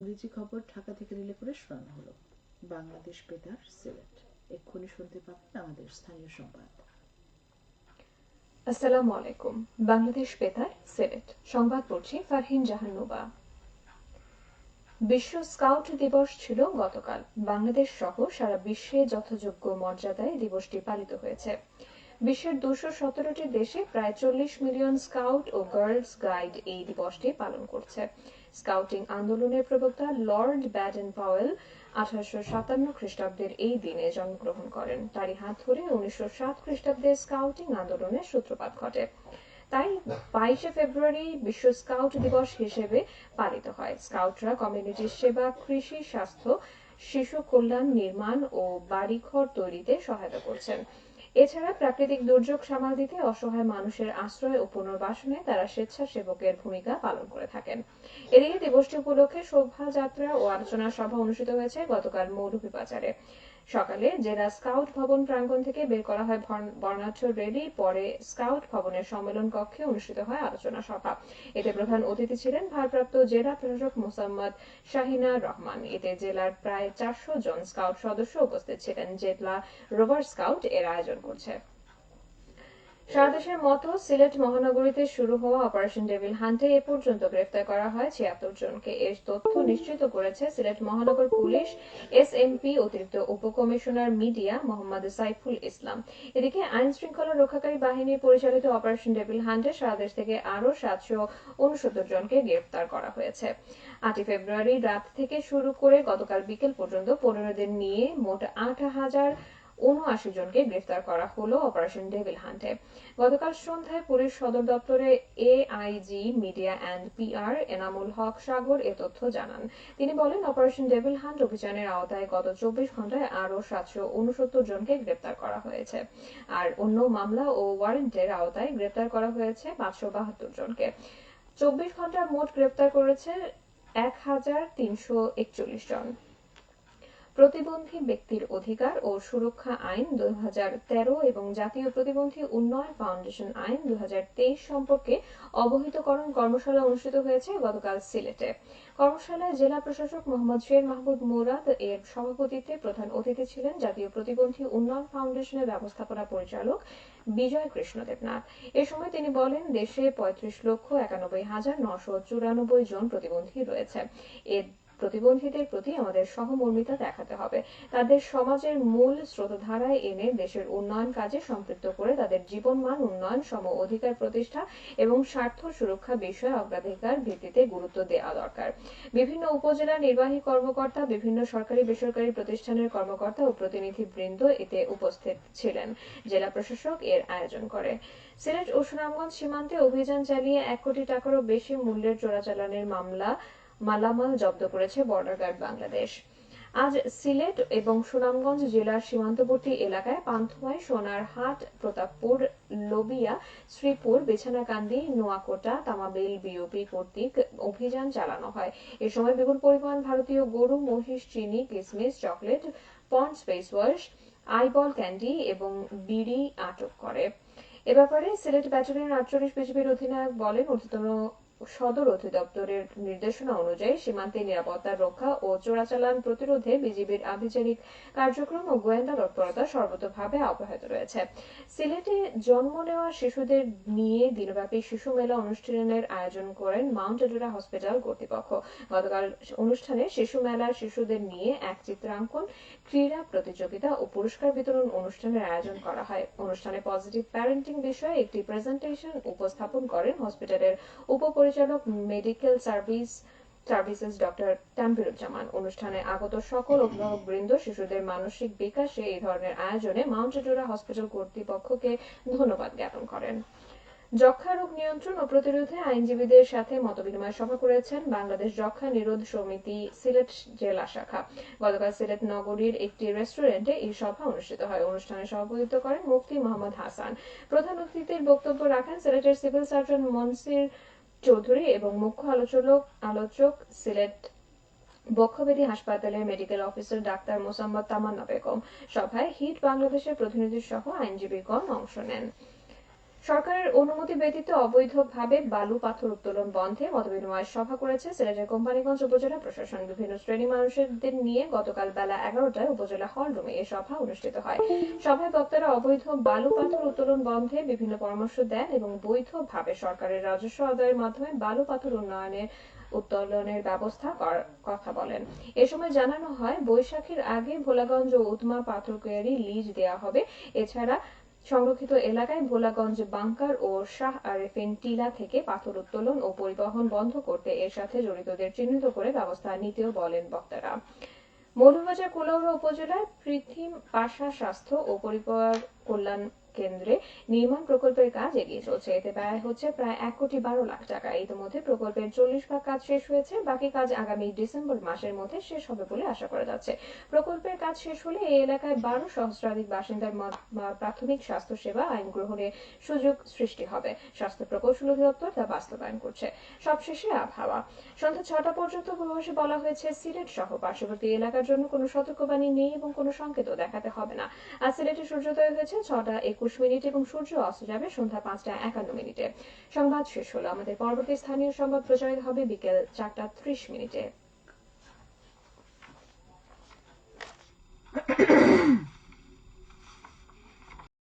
ইংরেজি খবর ঢাকা থেকে রিলে করে শোনানো হলো। বাংলাদেশ বেতার, সিলেট। এক্ষুনি শুনতে পাবেন আমাদের স্থানীয় সংবাদ। আসসালামু আলাইকুম। বাংলাদেশ বেতার, সিলেট সংবাদ পড়ছি ফারহিন জাহান নুবা। বিশ্ব স্কাউট দিবস ছিল গতকাল। বাংলাদেশ সহ সারা বিশ্বে যথাযোগ্য মর্যাদায় দিবসটি পালিত হয়েছে। বিশ্বের ২১৭টি দেশে প্রায় ৪০ মিলিয়ন স্কাউট ও গার্লস গাইড এই দিবসটি পালন করছে। স্কাউটিং আন্দোলনের প্রবক্তা লর্ড ব্যাডেন পাওয়েল ১৮৫৭ খ্রিস্টাব্দের এই দিনে জন্মগ্রহণ করেন। তারই হাত ধরে ১৯০৭ খ্রিস্টাব্দে স্কাউটিং আন্দোলনের সূত্রপাত ঘটে। তাই ২২শে ফেব্রুয়ারি বিশ্ব স্কাউট দিবস হিসেবে পালিত হয়। স্কাউটরা কমিউনিটির সেবা, কৃষি, স্বাস্থ্য, শিশু কল্যাণ, নির্মাণ ও বাড়িঘর তৈরিতে সহায়তা করছেন। এছাড়া প্রাকৃতিক দুর্যোগ সামাল দিতে অসহায় মানুষের আশ্রয় ও পুনর্বাসনে তারা স্বেচ্ছাসেবকের ভূমিকা পালন করে থাকেন। এদিকে দিবসটি উপলক্ষে শোভাযাত্রা ও আলোচনা সভা অনুষ্ঠিত হয়েছে গতকাল মৌলভীবাজারে। সকালে জেলা স্কাউট ভবন প্রাঙ্গণ থেকে বের করা হয় বর্ণাঢ্য র্যালি। পরে স্কাউট ভবনের সম্মেলন কক্ষে অনুষ্ঠিত হয় আলোচনা সভা। এতে প্রধান অতিথি ছিলেন ভারপ্রাপ্ত জেলা প্রশাসক মোসাম্মদ শাহিনা রহমান। এতে জেলার প্রায় ৪০০ জন স্কাউট সদস্য উপস্থিত ছিলেন। জেলা রোভার স্কাউট এর আয়োজন করছে। সারা দেশের মতো সিলেট মহানগরীতে শুরু হওয়া অপারেশন ডেভিল হান্টে এ পর্যন্ত গ্রেফতার করা হয় ৭৬ জনকে। এর তথ্য নিশ্চিত করেছে সিলেট মহানগর পুলিশ এসএমপি অতিরিক্ত উপকমিশনার মিডিয়া মোহাম্মদ সাইফুল ইসলাম। এদিকে আইন শৃঙ্খলা রক্ষাকারী বাহিনী পরিচালিত অপারেশন ডেভিল হান্টে সারা দেশ থেকে আরও ৭৬৯ জনকে গ্রেফতার করা হয়েছে। ৮ই ফেব্রুয়ারি রাত থেকে শুরু করে গতকাল বিকেল পর্যন্ত ১৫ দিন নিয়ে মোট ৮,০৭৯ জনকে গ্রেফতার করা হলো অপারেশন ডেভিল হান্টে। গতকাল সন্ধ্যায় পুলিশ সদর দপ্তরে AIG media and PR Enamul Haque Sagar এ তথ্য জানান। তিনি বলেন, অপারেশন ডেভিল হান্ট অভিযানের আওতায় গত ২৪ ঘন্টায় আরও ৭৬৯ জনকে গ্রেফতার করা হয়েছে। আর অন্য মামলা ও ওয়ারেন্টের আওতায় গ্রেফতার করা হয়েছে ৫৭২ জনকে। ২৪ ঘন্টায় মোট গ্রেফতার করেছে ১,৩৪১ জন। প্রতিবন্ধী ব্যক্তির অধিকার ও সুরক্ষা আইন ২০১৩ এবং জাতীয় প্রতিবন্ধী উন্নয়ন ফাউন্ডেশন আইন ২০২৩ সম্পর্কে অবহিতকরণ কর্মশালা অনুষ্ঠিত হয়েছে গতকাল সিলেটে। কর্মশালায় জেলা প্রশাসক মোহাম্মদ শের মাহমুদ মুরাদ এর সভাপতিত্বে প্রধান অতিথি ছিলেন জাতীয় প্রতিবন্ধী উন্নয়ন ফাউন্ডেশনের ব্যবস্থাপনা পরিচালক বিজয় কৃষ্ণ দেবনাথ। এ সময় তিনি বলেন, দেশে ৩৫,৯৯,৯৯৪ জন প্রতিবন্ধী রয়েছে। এর প্রতিবন্ধীদের প্রতি আমাদের সহমর্মিতা দেখাতে হবে। তাদের সমাজের মূল স্রোতধারায় এনে দেশের উন্নয়ন কাজে সম্পৃক্ত করে তাদের জীবনমান উন্নয়ন, সম অধিকার প্রতিষ্ঠা এবং স্বার্থ সুরক্ষা বিষয়ে অগ্রাধিকার ভিত্তিতে গুরুত্ব দেওয়া দরকার। বিভিন্ন উপজেলা নির্বাহী কর্মকর্তা, বিভিন্ন সরকারি বেসরকারি প্রতিষ্ঠানের কর্মকর্তা ও প্রতিনিধিবৃন্দ এতে উপস্থিত ছিলেন। জেলা প্রশাসক এর আয়োজন করে। সিলেট ও সুনামগঞ্জ সীমান্তে অভিযান চালিয়ে ১ কোটি টাকারও বেশি মূল্যের চোরাচালানের মালামাল জব্দ করেছে বর্ডার গার্ড বাংলাদেশ। আজ সিলেট এবং সুনামগঞ্জ জেলার সীমান্তবর্তী এলাকায় পান্থুয়াই, সোনারহাট, প্রতাপপুর, লোবিয়া, শ্রীপুর, বিছানাকান্দি, নোয়াকোটা, তামাবিল বিওপি কর্তৃক অভিযান চালানো হয়। এ সময় বিপুল পরিমাণ ভারতীয় গরু, মহিষ, চিনি, কিসমিস, chocolate, Pond's face wash, eyeball candy এবং বিড়ি আটক করে। এ ব্যাপারে সিলেট ব্যাটালিয়ন ৪৮ বিজিবির অধিনায়ক বলেন, ঊর্ধ্বতন সদর অধিদপ্তরের নির্দেশনা অনুযায়ী সীমান্তে নিরাপত্তা রক্ষা ও চোরাচালান প্রতিরোধে বিজিবির আভিযানিক কার্যক্রম ও গোয়েন্দা তৎপরতা সর্বতোভাবে অব্যাহত রয়েছে। সিলেটে জন্ম নেওয়া শিশুদের নিয়ে দিনব্যাপী শিশু মেলা অনুষ্ঠানের আয়োজন করেন মাউন্ট এডুরা হসপিটাল কর্তৃপক্ষ। গতকাল অনুষ্ঠানে শিশু মেলার শিশুদের নিয়ে এক চিত্রাঙ্কন, ক্রীড়া প্রতিযোগিতা ও পুরস্কার বিতরণ অনুষ্ঠানের আয়োজন করা হয়। অনুষ্ঠানে পজিটিভ প্যারেন্টিং বিষয়ে একটি প্রেজেন্টেশন উপস্থাপন করেন হসপিটালের উপপরিচালক মেডিকেল সার্ভিসেস ডক্টর তানভীরুজ্জামান। অনুষ্ঠানে আগত সকল অভিভাবকবৃন্দ শিশুদের মানসিক বিকাশে এই ধরনের আয়োজনে মাউন্ট এডুরা হসপিটাল কর্তৃপক্ষকে ধন্যবাদ জ্ঞাপন করেন। যক্ষ্মা রোগ নিয়ন্ত্রণ ও প্রতিরোধে আইনজীবীদের সাথে মতবিনিময় সভা করেছেন বাংলাদেশ যক্ষ্মা নিরোধ সমিতি সিলেট জেলা শাখা। গতকাল সিলেট নগরীর একটি রেস্টুরেন্টে এই সভা অনুষ্ঠিত হয়। অনুষ্ঠানে সভাপতিত্ব করেন মুফতি মোহাম্মদ হাসান। প্রধান অতিথির বক্তব্য রাখেন সিলেটের সিভিল সার্জন মনসির চৌধুরী এবং মুখ্য আলোচক সিলেট বক্ষব্যাধি হাসপাতালের মেডিকেল অফিসার ডাক্তার মোসাম্মদ তামান্না বেগম। সভায় হিট বাংলাদেশের প্রতিনিধি সহ আইনজীবীগণ অংশ নেন। সরকারের অনুমতি ব্যতীত অবৈধভাবে বালু পাথর উত্তোলন বন্ধে মতবিনিময় সভা করেছে সিলেটের কোম্পানীগঞ্জ উপজেলা প্রশাসন। বিভিন্ন শ্রেণী মানুষদের নিয়ে গতকাল বেলা 11টায় উপজেলা হল রুমে এ সভা অনুষ্ঠিত হয়। সভায় বক্তারা অবৈধ বালু পাথর উত্তোলন বন্ধে বিভিন্ন পরামর্শ দেন এবং বৈধভাবে সরকারের রাজস্ব আদায়ের মাধ্যমে বালু পাথর উত্তোলনের ব্যবস্থা করার কথা বলেন। এ সময় জানানো হয়, বৈশাখের আগে ভোলাগঞ্জ ও উৎমা পাথর কোয়ারি লিজ দেওয়া হবে। এছাড়া সংরক্ষিত এলাকায় ভোলাগঞ্জ বাংকার ও শাহ আরেফিন টিলা থেকে পাথর উত্তোলন ও পরিবহন বন্ধ করতে এর সাথে জড়িতদের চিহ্নিত করে ব্যবস্থা নিতেও বলেন বক্তারা। মৌলভীবাজার কুলাউড়া উপজেলার পৃথিম পাশা স্বাস্থ্য ও পরিবার কল্যাণ কেন্দ্রে নির্মাণ প্রকল্পের কাজ এগিয়ে চলছে। এতে ব্যয় হচ্ছে প্রায় 1,12,00,000 টাকা। ইতিমধ্যে প্রকল্পের 40% কাজ শেষ হয়েছে। বাকি কাজ আগামী ডিসেম্বর মাসের মধ্যে শেষ হবে বলে আশা করা যাচ্ছে। প্রকল্পের কাজ শেষ হলে এই এলাকায় 12 সহস্রাধিক বাসিন্দার প্রাথমিক স্বাস্থ্য সেবা আইন গ্রহণের সুযোগ সৃষ্টি হবে। স্বাস্থ্য প্রকৌশল অধিদপ্তর তা বাস্তবায়ন করছে। সবশেষে আবহাওয়া। সন্ধ্যা 6টা পর্যন্ত পূর্বাভাসে বলা হয়েছে, সিলেট সহ পার্শ্ববর্তী এলাকার জন্য কোনো সতর্কবাণী নেই এবং কোনো সংকেতও দেখাতে হবে না। আজ সিলেটে সূর্যোদয় হয়েছে 6টা 21 এবং সূর্য অস্ত যাবে সন্ধ্যা 5টা 51। সংবাদ শেষ হলো। আমাদের পরবর্তী স্থানীয় সংবাদ প্রচারিত হবে বিকেল 4টা 30।